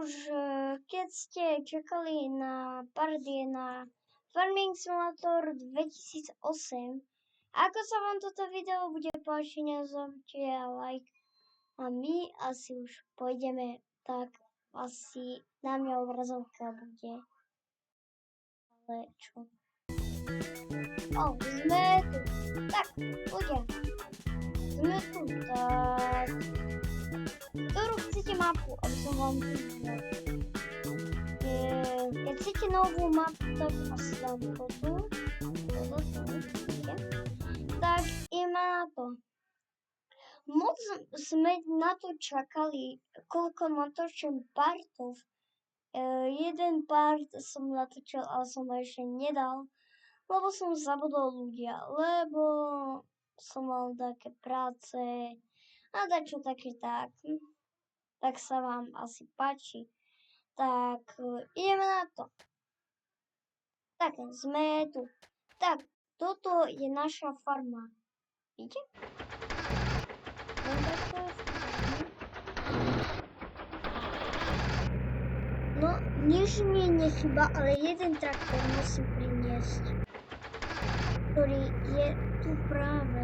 už keď ste čakali na parodie na Farming Simulator 2008, ako sa vám toto video bude páčiť, nezabudnite like a my asi už pôjdeme, tak asi na mňa obrazovka bude. Ale čo? Sme tu. Tak, ľudia. Sme tu, tak... Ktorú chcete mapu, aby som vám povedal? Keď chcete novú mapu, tak asi dám toto. Tak ideme na to. Moc sme na to čakali, koľko natočím partov. Jeden part som natočil, ale som ho ešte nedal, lebo som zabudol ľudia, lebo som mal také práce a dačo také tak. Tak sa vám asi páči. Tak ideme na to. Tak sme tu. Tak, toto je naša farma. Vidíte? No, nič mi nechýba, ale jeden traktor musím priniesť, ktorý je tu práve.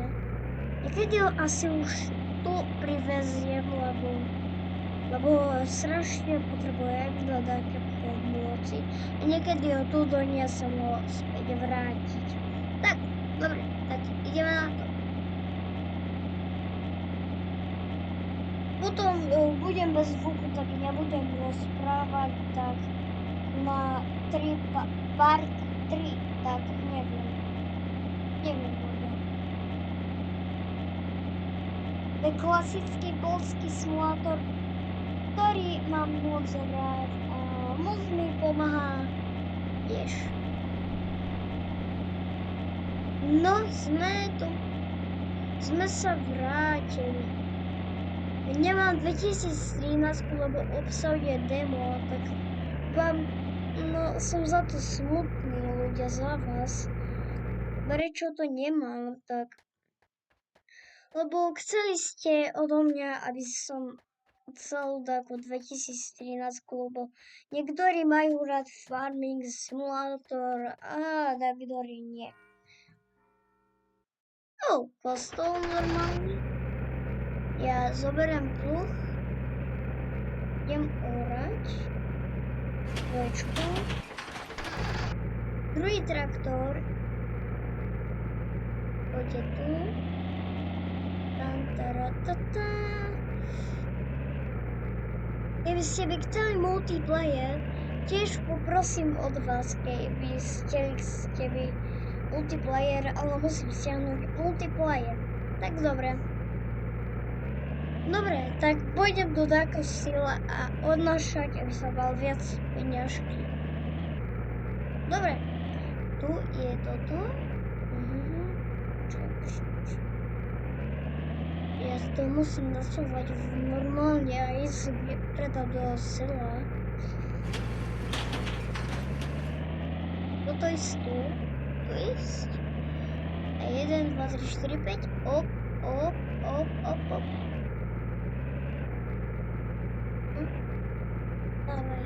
Niekedy ho asi už tu priveziem, lebo strašne potrebujem nejaké pomôci. A niekedy ho tu doniesem ho späť vrátiť. Tak, dobre, tak ideme na to. Potom budem bez zvuku, tak nebudem rozprávať, tak na part 3, tak neviem ľudia. To je klasický poľský simulátor, ktorý mám moc rád a moc mi pomáha tiež. No, sme tu. Sme sa vrátili. Nemám 2013, lebo obsahuje demo, tak vám, som za to smutný, ľudia, za vás. Prečo to nemám, tak... Lebo chceli ste odo mňa, aby som celú takú 2013, lebo niektorí majú rád Farming Simulator a niektorí nie. Kostol normálny. Ja zoberiem pluh, idem orať, dvojčku, druhý traktor, poďte tu, Keby ste by chceli multiplayer, tiež poprosím od vás, keby ste by multiplayer, ale musím stiahnuť multiplayer. Tak dobre. Dobre, tak pôjdem do takého sila a odnášať, aby som mal viac peňažky. Dobre, tu je toto. Ja to musím nasúvať normálne a ísť preto do sila. Toto ísť tu ísť. A 1, 2, 3, 4, 5, op. Dávaj.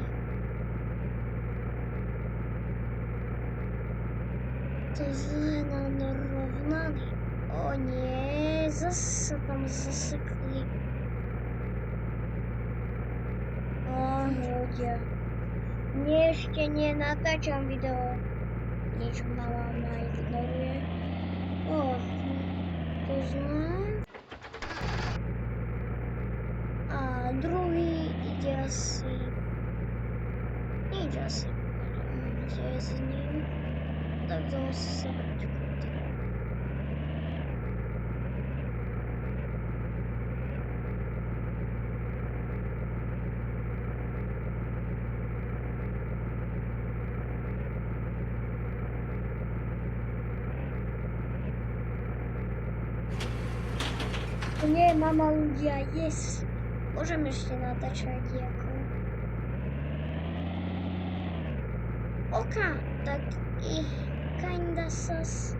To zle nám dorovnaný. O nie, zase sa tam zasekli. Ľudia. Nie, ešte nie natáčam video. Niečo ma ignoruje. To znám. A druhý ide asi... Nič asi. Kde je s ním? Tak to musí sa brať. Nie, mama, ľudia, yes. Môžem ešte natáčať ako... tak i kinda sus.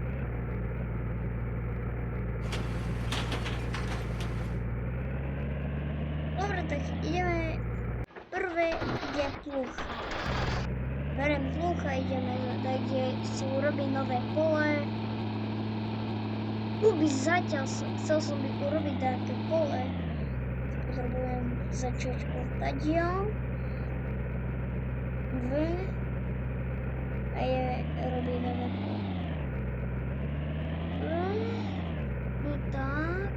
Dobre, tak ideme prvé prvé ide plucha. Berem plucha, ideme kde si urobiť nové pole. Zatiaľ chcel som by urobiť také pole. Potrebujem začať odtadiaľ. A je robiť nové pole. No tak.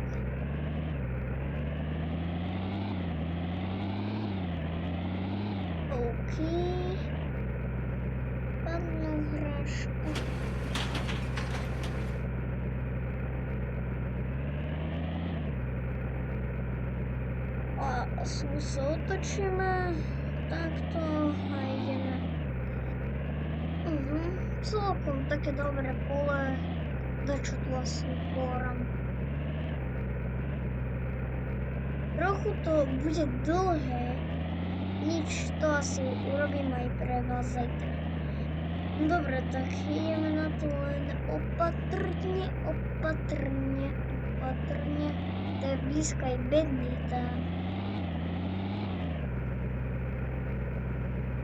OK. Padnú hrášku. A sa otočíme takto a ideme. Celkom také dobré pole. Dačo tu asi poram. Trochu to bude dlhé. Nič, to asi urobím aj pre vás zajtra. Dobre, tak ideme na to len opatrne. To je blízko aj bedný tam.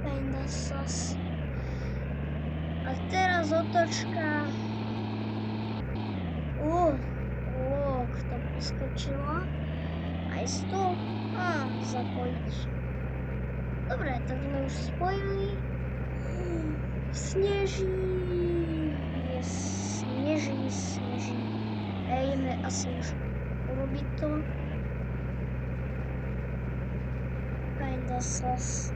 Kinda sus. A teraz otočka. Kto poskočila? Aj stôl. Zapojiť. Dobre, tak sme už spojili. Sneží. Sneží. A ideme asi už urobiť to. Kinda sus.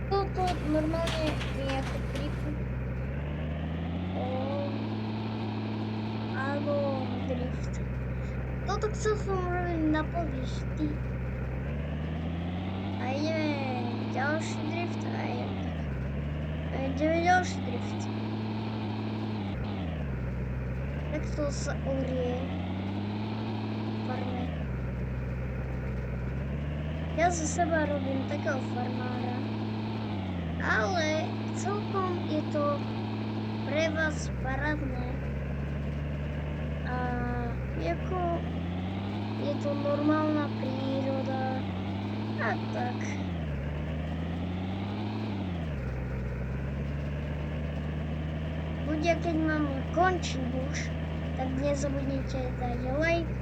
Toto normálne nejakú tripu. Alebo drift. Toto chcel som robiť na povyšti. A ideme ďalší drift a ideme ďalší drift. Takto sa urie farme. Ja zo seba robím takého farmára, ale celkom je to pre vás parádne. A je to normálna príroda a tak. Ľudia, keď mám končiť už, tak nezabudnite dať like.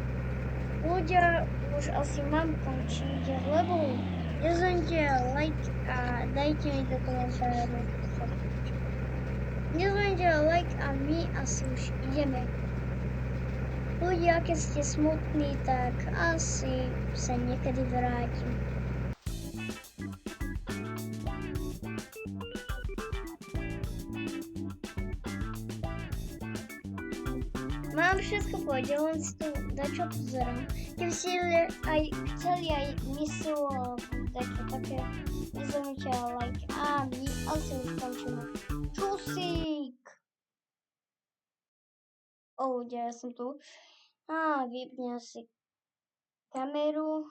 Ľudia, už asi mám končiť, lebo nezabudnite like a dajte mi do komentáru. Nezabudnite like a my asi už ideme. Ľudia, keď ste smutní, tak asi sa niekedy vrátim. Mám všetko pôjde, len si tu dačo pozerám. Keby ste chceli aj mysl, také nezabudnite like a my asi už končíme. Čusík! Ľudia, ja som tu. Vypnem si kameru.